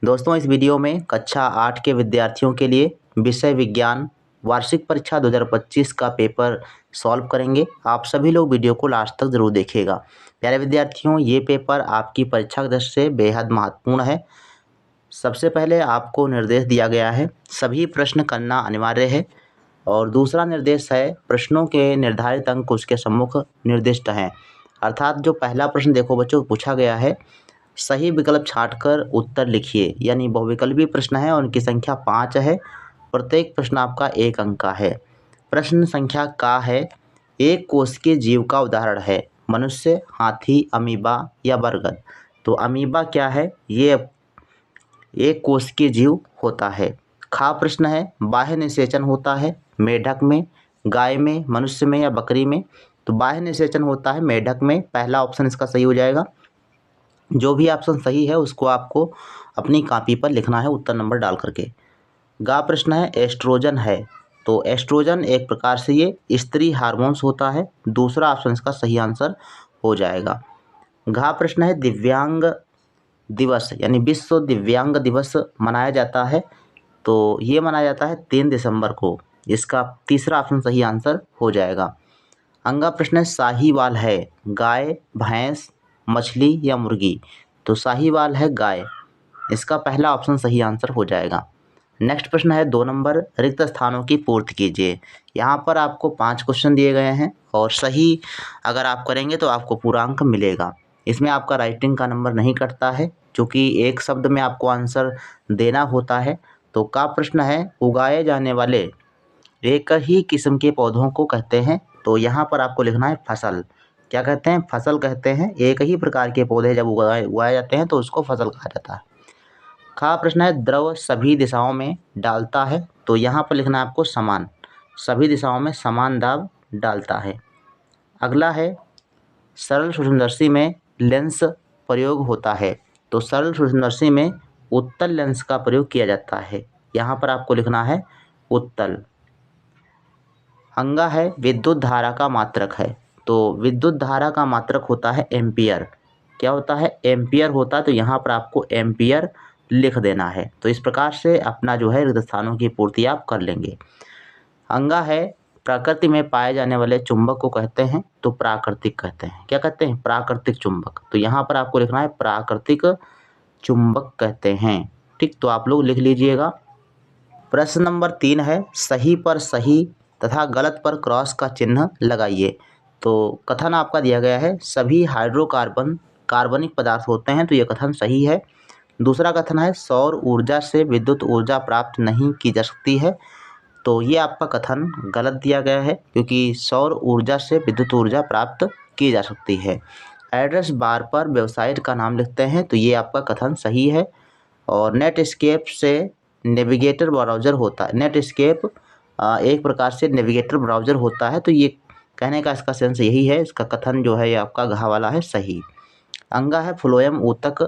दोस्तों, इस वीडियो में कक्षा 8 के विद्यार्थियों के लिए विषय विज्ञान वार्षिक परीक्षा 2025 का पेपर सॉल्व करेंगे। आप सभी लोग वीडियो को लास्ट तक ज़रूर देखिएगा। प्यारे विद्यार्थियों, ये पेपर आपकी परीक्षा की दृष्टि से बेहद महत्वपूर्ण है। सबसे पहले आपको निर्देश दिया गया है, सभी प्रश्न करना अनिवार्य है। और दूसरा निर्देश है, प्रश्नों के निर्धारित अंक उसके सम्मुख निर्दिष्ट हैं। अर्थात जो पहला प्रश्न देखो बच्चों पूछा गया है, सही विकल्प छांटकर उत्तर लिखिए। यानी बहुविकल्पी प्रश्न है और उनकी संख्या 5 है। प्रत्येक प्रश्न आपका 1 अंक का है। प्रश्न संख्या का है, एक कोशिकीय जीव का उदाहरण है मनुष्य, हाथी, अमीबा या बरगद। तो अमीबा क्या है? ये एक कोशिकीय जीव होता है। खा प्रश्न है, बाह्य निषेचन होता है मेढक में, गाय में, मनुष्य में या बकरी में। तो बाह्य निषेचन होता है मेढक में। पहला ऑप्शन इसका सही हो जाएगा। जो भी ऑप्शन सही है उसको आपको अपनी कॉपी पर लिखना है उत्तर नंबर डाल करके। गा प्रश्न है, एस्ट्रोजन है। तो एस्ट्रोजन एक प्रकार से ये स्त्री हार्मोन्स होता है। दूसरा ऑप्शन इसका सही आंसर हो जाएगा। घा प्रश्न है, दिव्यांग दिवस यानी विश्व दिव्यांग दिवस मनाया जाता है। तो ये मनाया जाता है 3 दिसंबर को। इसका तीसरा ऑप्शन सही आंसर हो जाएगा। अंगा प्रश्न है, साहीवाल है गाय, भैंस, मछली या मुर्गी। तो साहीवाल है गाय। इसका पहला ऑप्शन सही आंसर हो जाएगा। नेक्स्ट प्रश्न है 2 नंबर, रिक्त स्थानों की पूर्ति कीजिए। यहाँ पर आपको 5 क्वेश्चन दिए गए हैं और सही अगर आप करेंगे तो आपको पूरा अंक मिलेगा। इसमें आपका राइटिंग का नंबर नहीं कटता है, क्योंकि एक शब्द में आपको आंसर देना होता है। तो का प्रश्न है, उगाए जाने वाले एक ही किस्म के पौधों को कहते हैं। तो यहाँ पर आपको लिखना है फसल। क्या कहते हैं? फसल कहते हैं। एक ही प्रकार के पौधे जब उगाए जाते हैं तो उसको फसल कहा जाता है। खा प्रश्न है, द्रव सभी दिशाओं में डालता है। तो यहाँ पर लिखना है आपको समान। सभी दिशाओं में समान दाब डालता है। अगला है, सरल सूक्ष्मदर्शी में लेंस प्रयोग होता है। तो सरल सूक्ष्मदर्शी में उत्तल लेंस का प्रयोग किया जाता है। यहाँ पर आपको लिखना है उत्तल। अंगा है, विद्युत धारा का मात्रक है। तो विद्युत धारा का मात्रक होता है एम्पियर। क्या होता है? एम्पियर होता है। तो यहाँ पर आपको एम्पियर लिख देना है। तो इस प्रकार से अपना जो है रिक्त स्थानों की पूर्ति आप कर लेंगे। अंगा है, प्रकृति में पाए जाने वाले चुंबक को कहते हैं। तो प्राकृतिक कहते हैं। क्या कहते हैं? प्राकृतिक चुंबक। तो यहाँ पर आपको लिखना है प्राकृतिक चुंबक कहते हैं। ठीक, तो आप लोग लिख लीजिएगा। प्रश्न नंबर 3 है, सही पर सही तथा गलत पर क्रॉस का चिन्ह लगाइए। तो कथन आपका दिया गया है, सभी हाइड्रोकार्बन कार्बनिक पदार्थ होते हैं। तो ये कथन सही है। दूसरा कथन है, सौर ऊर्जा से विद्युत ऊर्जा प्राप्त नहीं की जा सकती है। तो ये आपका कथन गलत दिया गया है, क्योंकि सौर ऊर्जा से विद्युत ऊर्जा प्राप्त की जा सकती है। एड्रेस बार पर वेबसाइट का नाम लिखते हैं। तो ये आपका कथन सही है। और नेटस्केप से नेविगेटर ब्राउज़र होता है। नेटस्केप एक प्रकार से नेविगेटर ब्राउज़र होता है। तो ये कहने का इसका सेंस यही है। इसका कथन जो है ये आपका घा वाला है सही। अंगा है, फ्लोएम ऊतक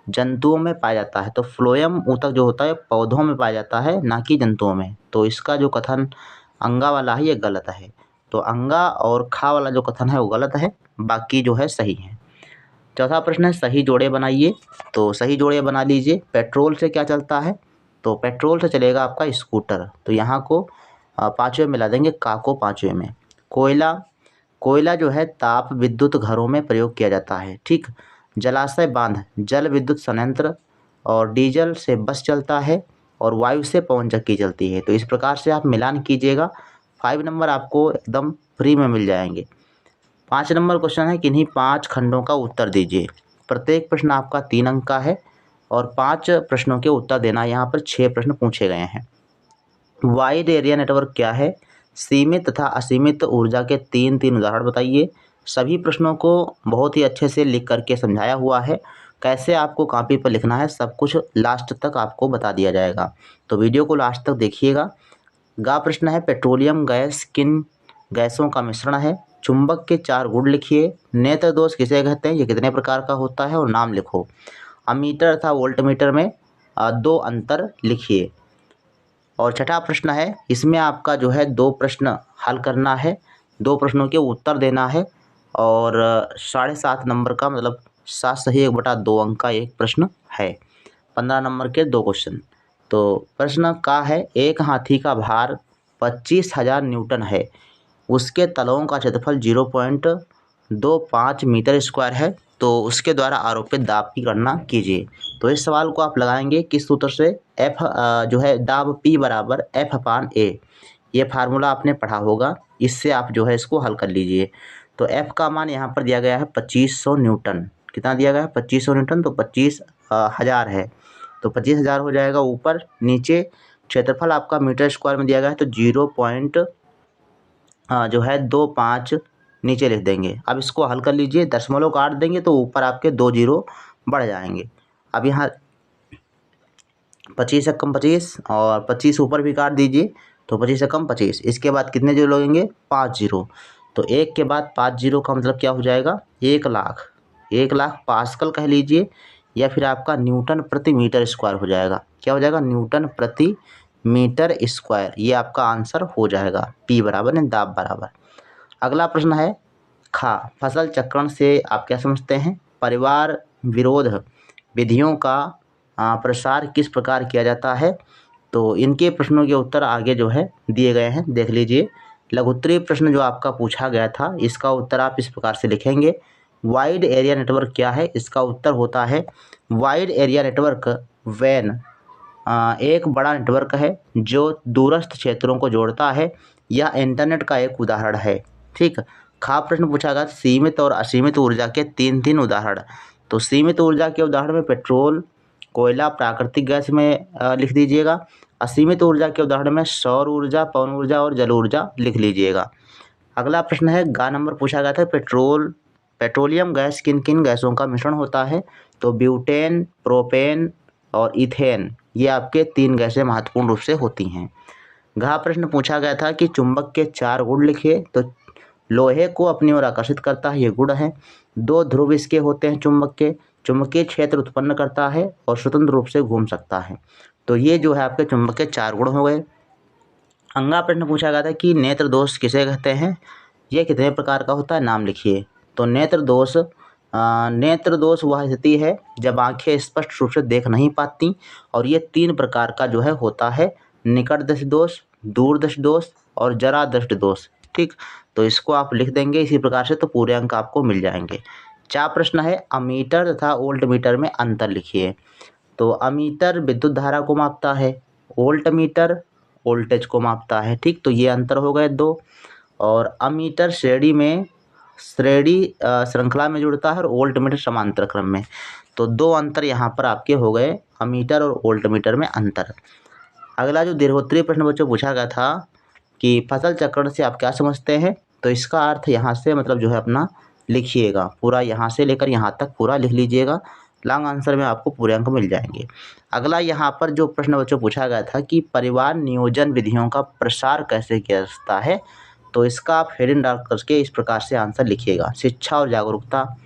जंतुओं में पाया जाता है। तो फ्लोएम ऊतक जो होता है पौधों में पाया जाता है, ना कि जंतुओं में। तो इसका जो कथन अंगा वाला है ये गलत है। तो अंगा और खा वाला जो कथन है वो गलत है, बाकी जो है सही है। चौथा प्रश्न है, सही जोड़े बनाइए। तो सही जोड़े बना लीजिए। पेट्रोल से क्या चलता है? तो पेट्रोल से चलेगा आपका स्कूटर। तो यहाँ को 5वें मिला देंगे, का को 5वें में। कोयला, कोयला जो है ताप विद्युत घरों में प्रयोग किया जाता है। ठीक। जलाशय बांध जल विद्युत संयंत्र। और डीजल से बस चलता है और वायु से पवन चक्की चलती है। तो इस प्रकार से आप मिलान कीजिएगा। 5 नंबर आपको एकदम फ्री में मिल जाएंगे। 5 नंबर क्वेश्चन है, किन्हीं 5 खंडों का उत्तर दीजिए। प्रत्येक प्रश्न आपका 3 अंक का है और 5 प्रश्नों के उत्तर देना। यहाँ पर 6 प्रश्न पूछे गए हैं। वाइड एरिया नेटवर्क क्या है? सीमित तथा असीमित ऊर्जा के 3 उदाहरण बताइए। सभी प्रश्नों को बहुत ही अच्छे से लिख करके समझाया हुआ है। कैसे आपको कॉपी पर लिखना है सब कुछ लास्ट तक आपको बता दिया जाएगा। तो वीडियो को लास्ट तक देखिएगा। गा प्रश्न है, पेट्रोलियम गैस किन गैसों का मिश्रण है? चुंबक के 4 गुण लिखिए। नेत्र दोष किसे कहते हैं? ये कितने प्रकार का होता है और नाम लिखो। अमीटर तथा वोल्टमीटर में 2 अंतर लिखिए। और छठा प्रश्न है, इसमें आपका जो है 2 प्रश्न हल करना है, 2 प्रश्नों के उत्तर देना है। और 7.5 नंबर का मतलब 7 सही 1/2 अंक का एक प्रश्न है। 15 नंबर के 2 क्वेश्चन। तो प्रश्न का है, एक हाथी का भार 25,000 न्यूटन है, उसके तलवों का क्षेत्रफल 0.25 मीटर स्क्वायर है, तो उसके द्वारा आरोपित दाब की गणना कीजिए। तो इस सवाल को आप लगाएंगे किस सूत्र से, एफ जो है दाब P बराबर F/A। ये फार्मूला आपने पढ़ा होगा, इससे आप जो है इसको हल कर लीजिए। तो F का मान यहाँ पर दिया गया है 2500 न्यूटन। कितना दिया गया है? 2500 न्यूटन। तो 25,000 है, तो 25,000 हो जाएगा ऊपर। नीचे क्षेत्रफल आपका मीटर स्क्वायर में दिया गया है, तो 0.25 नीचे लिख देंगे। अब इसको हल कर लीजिए, दशमलव काट देंगे तो ऊपर आपके 2 जीरो बढ़ जाएंगे। अब यहाँ 25 से कम 25 और 25 ऊपर भी काट दीजिए, तो 25 से कम 25। इसके बाद कितने जीरो लगेंगे? 5 जीरो। तो 1 के बाद 5 जीरो का मतलब क्या हो जाएगा? 1 लाख। 1 लाख पास्कल कह लीजिए, या फिर आपका न्यूटन प्रति मीटर स्क्वायर हो जाएगा। क्या हो जाएगा? न्यूटन प्रति मीटर स्क्वायर। ये आपका आंसर हो जाएगा, P बराबर यानी दाब बराबर। अगला प्रश्न है, फसल चक्रण से आप क्या समझते हैं? परिवार विरोध विधियों का प्रसार किस प्रकार किया जाता है? तो इनके प्रश्नों के उत्तर आगे जो है दिए गए हैं, देख लीजिए। लघुत्तरीय प्रश्न जो आपका पूछा गया था, इसका उत्तर आप इस प्रकार से लिखेंगे। वाइड एरिया नेटवर्क क्या है? इसका उत्तर होता है, वाइड एरिया नेटवर्क वैन एक बड़ा नेटवर्क है जो दूरस्थ क्षेत्रों को जोड़ता है। यह इंटरनेट का एक उदाहरण है। ठीक। प्रश्न पूछा गया, सीमित और असीमित ऊर्जा के 3 उदाहरण। तो सीमित ऊर्जा के उदाहरण में पेट्रोल, कोयला, प्राकृतिक गैस में लिख दीजिएगा। असीमित ऊर्जा के उदाहरण में सौर ऊर्जा, पवन ऊर्जा और जल ऊर्जा लिख लीजिएगा। अगला प्रश्न है, नंबर पूछा गया था, पेट्रोलियम गैस किन किन गैसों का मिश्रण होता है? तो ब्यूटेन, प्रोपेन और इथेन, ये आपके 3 गैसें महत्वपूर्ण रूप से होती हैं। प्रश्न पूछा गया था कि चुंबक के 4 गुण लिखिए। तो लोहे को अपनी ओर आकर्षित करता है, ये गुण है। 2 ध्रुव इसके होते हैं चुंबक के, चुंबकीय क्षेत्र उत्पन्न करता है और स्वतंत्र रूप से घूम सकता है। तो ये जो है आपके चुंबक के 4 गुण हो गए। प्रश्न पूछा गया था कि नेत्र दोष किसे कहते हैं? ये कितने प्रकार का होता है, नाम लिखिए। तो नेत्र दोष वह स्थिति है जब आंखें स्पष्ट रूप से देख नहीं पाती, और ये 3 प्रकार का जो है होता है, निकट दृष्टि दोष, दूर दृष्टि दोष और जरा दृष्टि दोष। ठीक। तो इसको आप लिख देंगे इसी प्रकार से, तो पूरे अंक आपको मिल जाएंगे। प्रश्न है, अमीटर तथा वोल्ट मीटर में अंतर लिखिए। तो अमीटर विद्युत धारा को मापता है, वोल्ट मीटर वोल्टेज को मापता है। ठीक। तो ये अंतर हो गए 2। और अमीटर श्रृंखला में जुड़ता है और वोल्ट मीटर समांतर क्रम में। तो 2 अंतर यहाँ पर आपके हो गए, अमीटर और वोल्ट मीटर में अंतर। अगला जो दीर्घोत्तरीय प्रश्न बच्चों पूछा गया था कि फसल चक्रण से आप क्या समझते हैं? तो इसका अर्थ यहाँ से मतलब जो है अपना लिखिएगा, पूरा यहाँ से लेकर यहाँ तक पूरा लिख लीजिएगा। लॉन्ग आंसर में आपको पूरे अंक मिल जाएंगे। अगला यहाँ पर जो प्रश्न बच्चों पूछा गया था कि परिवार नियोजन विधियों का प्रसार कैसे किया जाता है? तो इसका आप हेडिंग डाल करके इस प्रकार से आंसर लिखिएगा। शिक्षा और जागरूकता,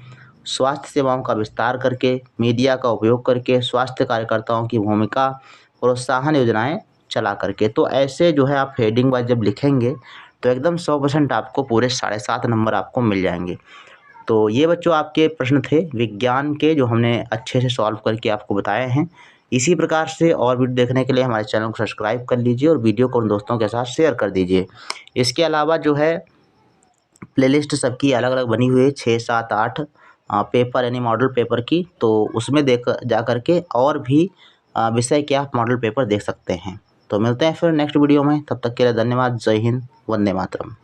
स्वास्थ्य सेवाओं का विस्तार करके, मीडिया का उपयोग करके, स्वास्थ्य कार्यकर्ताओं की भूमिका, प्रोत्साहन योजनाएं चला करके। तो ऐसे जो है आप हेडिंग वाइज जब लिखेंगे तो एकदम 100% आपको पूरे 7.5 नंबर आपको मिल जाएंगे। तो ये बच्चों आपके प्रश्न थे विज्ञान के, जो हमने अच्छे से सॉल्व करके आपको बताए हैं। इसी प्रकार से और वीडियो देखने के लिए हमारे चैनल को सब्सक्राइब कर लीजिए और वीडियो को उन दोस्तों के साथ शेयर कर दीजिए। इसके अलावा जो है प्लेलिस्ट सबकी अलग अलग बनी हुई है, 6, 7, 8 पेपर यानी मॉडल पेपर की। तो उसमें देख जा करके और भी विषय के आप मॉडल पेपर देख सकते हैं। तो मिलते हैं फिर नेक्स्ट वीडियो में, तब तक के लिए धन्यवाद। जय हिंद, वंदे मातरम।